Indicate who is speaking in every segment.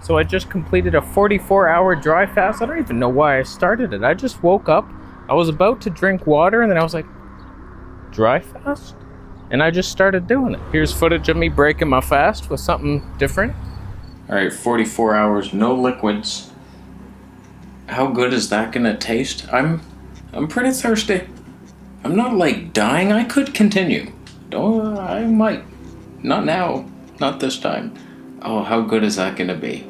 Speaker 1: So I just completed a 44-hour dry fast. I don't even know why I started it. I just woke up, I was about to drink water, and then I was like, dry fast? And I just started doing it. Here's footage of me breaking my fast with something different. All right, 44 hours, no liquids. How good is that gonna taste? I'm pretty thirsty. I'm not like dying. I could continue. I might. Not now. Not this time. Oh, how good is that gonna be?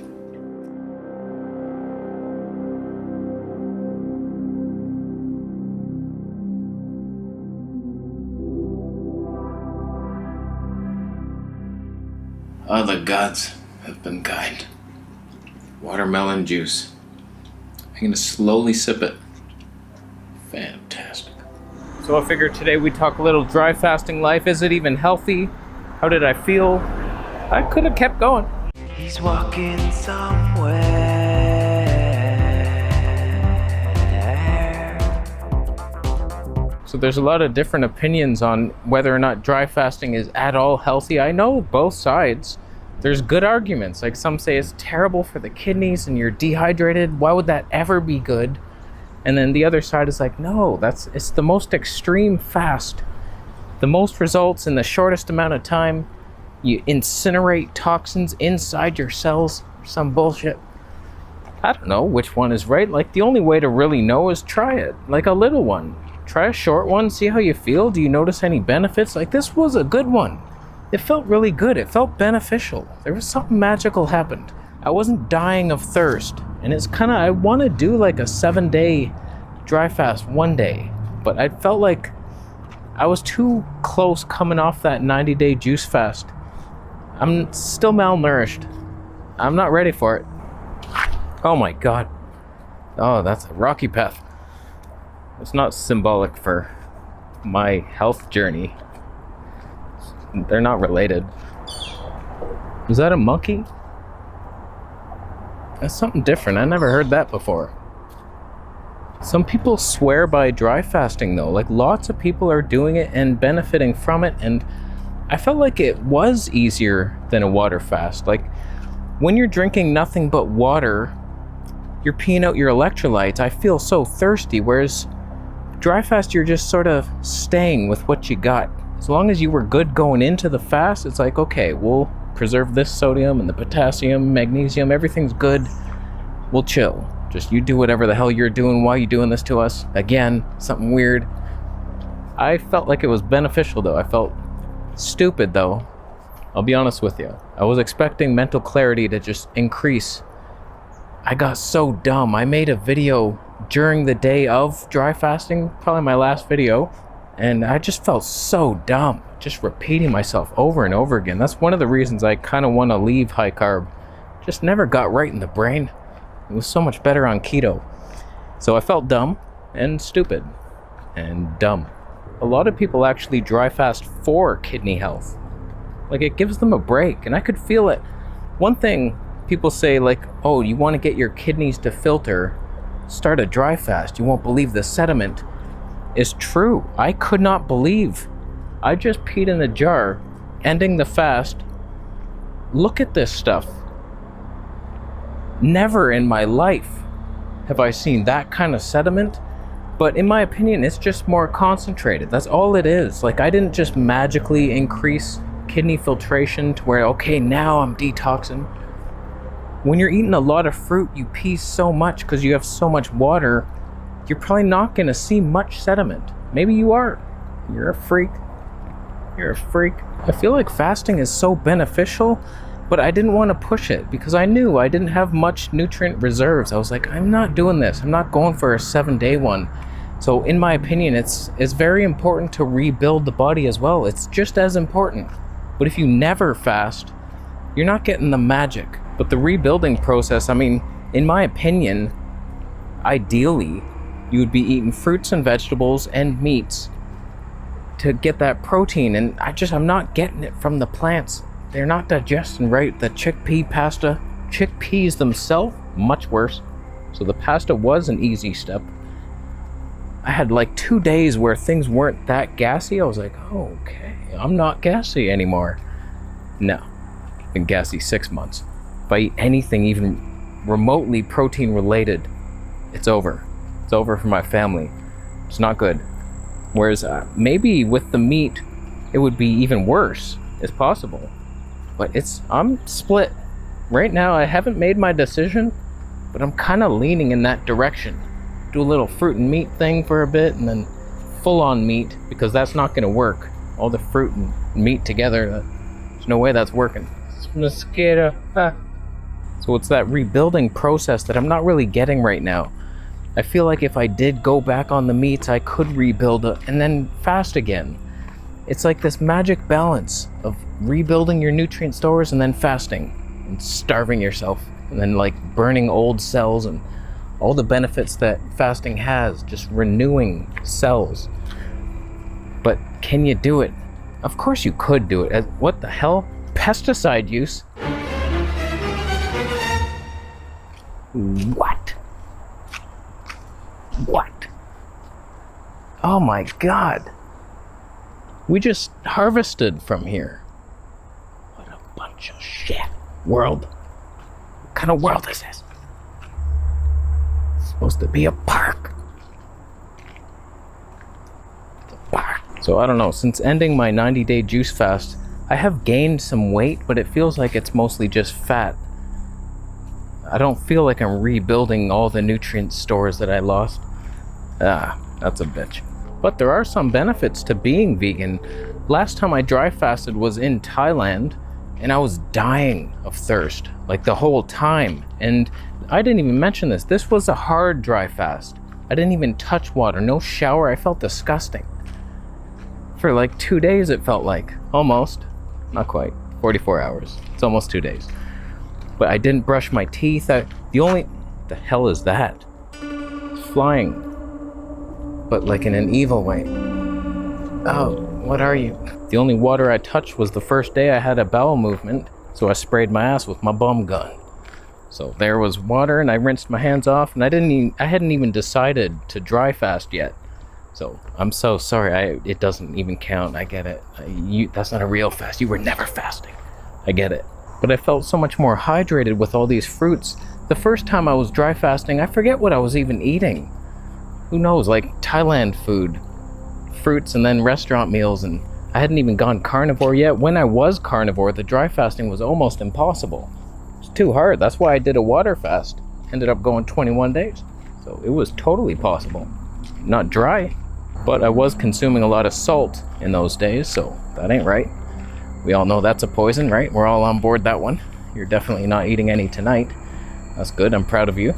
Speaker 1: Oh, the gods have been kind. Watermelon juice. I'm gonna slowly sip it. Fantastic. So I figured today we'd talk a little dry fasting life. Is it even healthy? How did I feel? I could have kept going.
Speaker 2: He's walking somewhere.
Speaker 1: So there's a lot of different opinions on whether or not dry fasting is at all healthy. I know both sides. There's good arguments. Like some say it's terrible for the kidneys and you're dehydrated. Why would that ever be good? And then the other side is like, no, it's the most extreme fast. The most results in the shortest amount of time. You incinerate toxins inside your cells. Some bullshit. I don't know which one is right. Like the only way to really know is try it. Like a little one. Try a short one, see how you feel. Do you notice any benefits? Like this was a good one. It felt really good. It felt beneficial. There was something magical happened. I wasn't dying of thirst. And it's kind of, I want to do like a 7-day dry fast one day. But I felt like I was too close coming off that 90-day juice fast. I'm still malnourished. I'm not ready for it. Oh my God. Oh, that's a rocky path. It's not symbolic for my health journey. They're not related. Is that a monkey? That's something different. I never heard that before. Some people swear by dry fasting though. Like lots of people are doing it and benefiting from it, and I felt like it was easier than a water fast. Like when you're drinking nothing but water, you're peeing out your electrolytes. I feel so thirsty, whereas dry fast, you're just sort of staying with what you got. As long as you were good going into the fast, it's like, okay, we'll preserve this sodium and the potassium, magnesium, everything's good. We'll chill. Just you do whatever the hell you're doing. Why are you doing this to us? Again, something weird. I felt like it was beneficial though. I felt stupid though. I'll be honest with you. I was expecting mental clarity to just increase. I got so dumb. I made a video during the day of dry fasting, probably my last video, and I just felt so dumb, just repeating myself over and over again. That's one of the reasons I kind of want to leave high carb. Just never got right in the brain. It was so much better on keto. So I felt dumb and stupid and dumb. A lot of people actually dry fast for kidney health. Like it gives them a break, and I could feel it. One thing people say, like, oh, you want to get your kidneys to filter, start a dry fast. You won't believe the sediment is true. I could not believe. I just peed in a jar, ending the fast. Look at this stuff. Never in my life have I seen that kind of sediment, but in my opinion, it's just more concentrated. That's all it is. Like I didn't just magically increase kidney filtration to where, okay, now I'm detoxing. When you're eating a lot of fruit, you pee so much because you have so much water, you're probably not going to see much sediment. Maybe you are. You're a freak. You're a freak. I feel like fasting is so beneficial, but I didn't want to push it because I knew I didn't have much nutrient reserves. I was like, I'm not doing this. I'm not going for a 7-day one. So in my opinion, it's very important to rebuild the body as well. It's just as important. But if you never fast, you're not getting the magic. But the rebuilding process, I mean, in my opinion, ideally, you would be eating fruits and vegetables and meats to get that protein. And I'm not getting it from the plants. They're not digesting right. The chickpea pasta, chickpeas themselves, much worse. So the pasta was an easy step. I had like 2 days where things weren't that gassy. I was like, oh, okay, I'm not gassy anymore. No, been gassy 6 months. If I eat anything even remotely protein related, it's over. It's over for my family. It's not good. Whereas maybe with the meat, it would be even worse. It's possible. But I'm split. Right now, I haven't made my decision, but I'm kind of leaning in that direction. Do a little fruit and meat thing for a bit, and then full on meat, because that's not going to work. All the fruit and meat together, there's no way that's working. Mosquito. So it's that rebuilding process that I'm not really getting right now. I feel like if I did go back on the meats, I could rebuild it and then fast again. It's like this magic balance of rebuilding your nutrient stores and then fasting and starving yourself and then like burning old cells and all the benefits that fasting has, just renewing cells. But can you do it? Of course you could do it. What the hell? Pesticide use? What? What? Oh my God. We just harvested from here. What a bunch of shit. World. What kind of world is this? It's supposed to be a park. It's a park. So I don't know, since ending my 90-day juice fast, I have gained some weight, but it feels like it's mostly just fat. I don't feel like I'm rebuilding all the nutrient stores that I lost. That's a bitch. But there are some benefits to being vegan. Last time I dry fasted was in Thailand, and I was dying of thirst, like the whole time. And I didn't even mention this. This was a hard dry fast. I didn't even touch water, no shower. I felt disgusting. For like 2 days it felt like. Almost. Not quite. 44 hours. It's almost 2 days. But I didn't brush my teeth. The hell is that? It's flying. But like in an evil way. Oh, what are you? The only water I touched was the first day I had a bowel movement, so I sprayed my ass with my bum gun. So there was water, and I rinsed my hands off, and I hadn't even decided to dry fast yet. So I'm so sorry. It doesn't even count. I get it. That's not a real fast. You were never fasting. I get it. But I felt so much more hydrated with all these fruits. The first time I was dry fasting, I forget what I was even eating. Who knows, like Thailand food, fruits, and then restaurant meals, and I hadn't even gone carnivore yet. When I was carnivore, the dry fasting was almost impossible. It's too hard. That's why I did a water fast. Ended up going 21 days. So it was totally possible. Not dry, but I was consuming a lot of salt in those days, so that ain't right. We all know that's a poison, right? We're all on board that one. You're definitely not eating any tonight. That's good. I'm proud of you.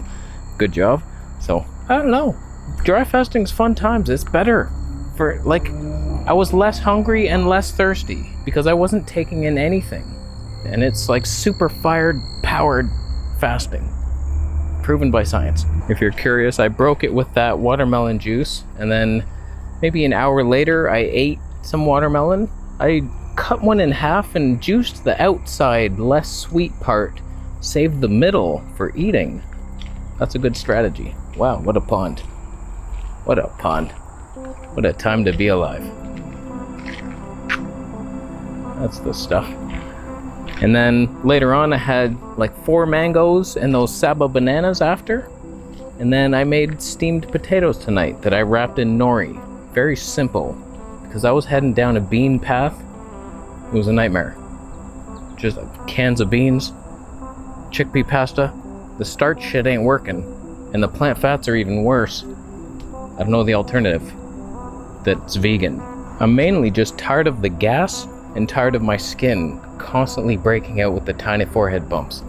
Speaker 1: Good job. So, I don't know. Dry fasting's fun times. It's better. I was less hungry and less thirsty because I wasn't taking in anything. And it's like super powered fasting. Proven by science. If you're curious, I broke it with that watermelon juice, and then maybe an hour later I ate some watermelon. I cut one in half and juiced the outside, less sweet part, saved the middle for eating. That's a good strategy. Wow, what a pond. What a pond. What a time to be alive. That's the stuff. And then later on I had like 4 mangoes and those Saba bananas after. And then I made steamed potatoes tonight that I wrapped in nori. Very simple, because I was heading down a bean path. It was a nightmare. Just cans of beans, chickpea pasta. The starch shit ain't working, and the plant fats are even worse. I don't know the alternative that's vegan. I'm mainly just tired of the gas and tired of my skin constantly breaking out with the tiny forehead bumps.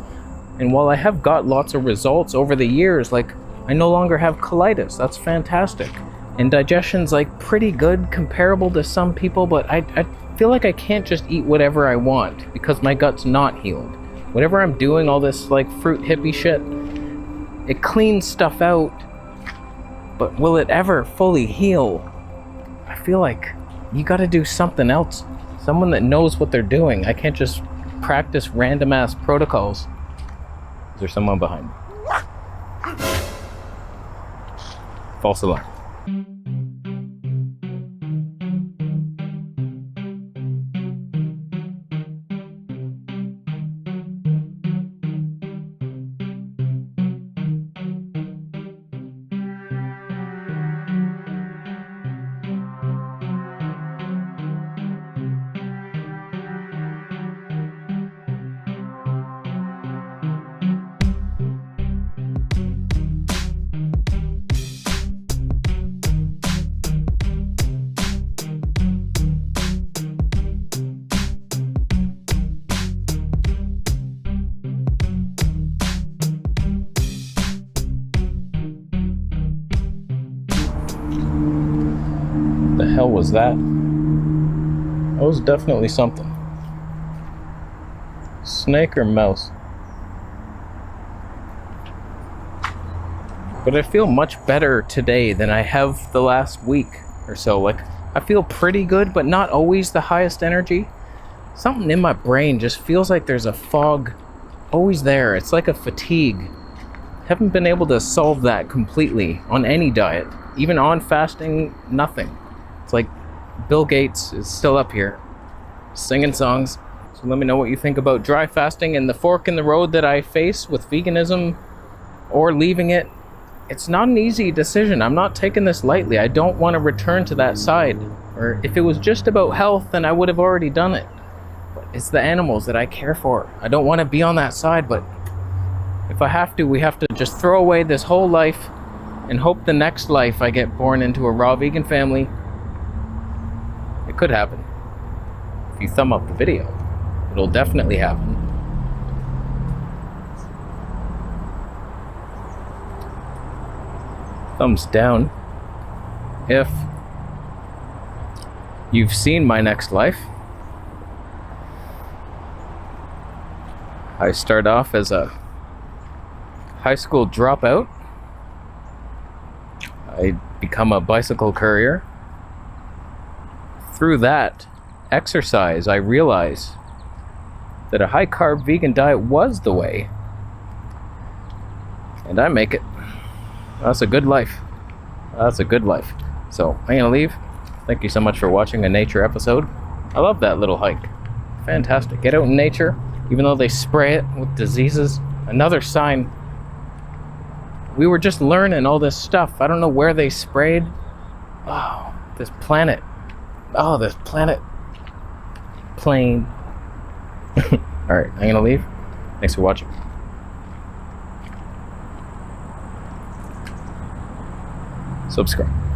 Speaker 1: And while I have got lots of results over the years, like I no longer have colitis, that's fantastic. And digestion's like pretty good, comparable to some people, but I feel like I can't just eat whatever I want because my gut's not healed. Whatever I'm doing, all this like fruit hippie shit, it cleans stuff out, but will it ever fully heal? I feel like you gotta do something else. Someone that knows what they're doing. I can't just practice random ass protocols. Is there someone behind me? False alarm. hell was that? That was definitely something. Snake or mouse? But I feel much better today than I have the last week or so. Like, I feel pretty good, but not always the highest energy. Something in my brain just feels like there's a fog always there. It's like a fatigue. Haven't been able to solve that completely on any diet. Even on fasting, nothing. It's like Bill Gates is still up here singing songs. So let me know what you think about dry fasting and the fork in the road that I face with veganism or leaving it. It's not an easy decision. I'm not taking this lightly. I don't want to return to that side. Or if it was just about health, then I would have already done it. But it's the animals that I care for. I don't want to be on that side, but if I have to, we have to just throw away this whole life and hope the next life I get born into a raw vegan family. It could happen. If you thumb up the video, it'll definitely happen. Thumbs down if you've seen my next life. I start off as a high school dropout. I become a bicycle courier. Through that exercise, I realize that a high carb vegan diet was the way. And I make it. That's a good life. That's a good life. So I'm gonna leave. Thank you so much for watching a nature episode. I love that little hike. Fantastic. Get out in nature, even though they spray it with diseases. Another sign. We were just learning all this stuff. I don't know where they sprayed. Oh, this planet. Oh, this planet. Plane. Alright, I'm gonna leave. Thanks for watching. Subscribe.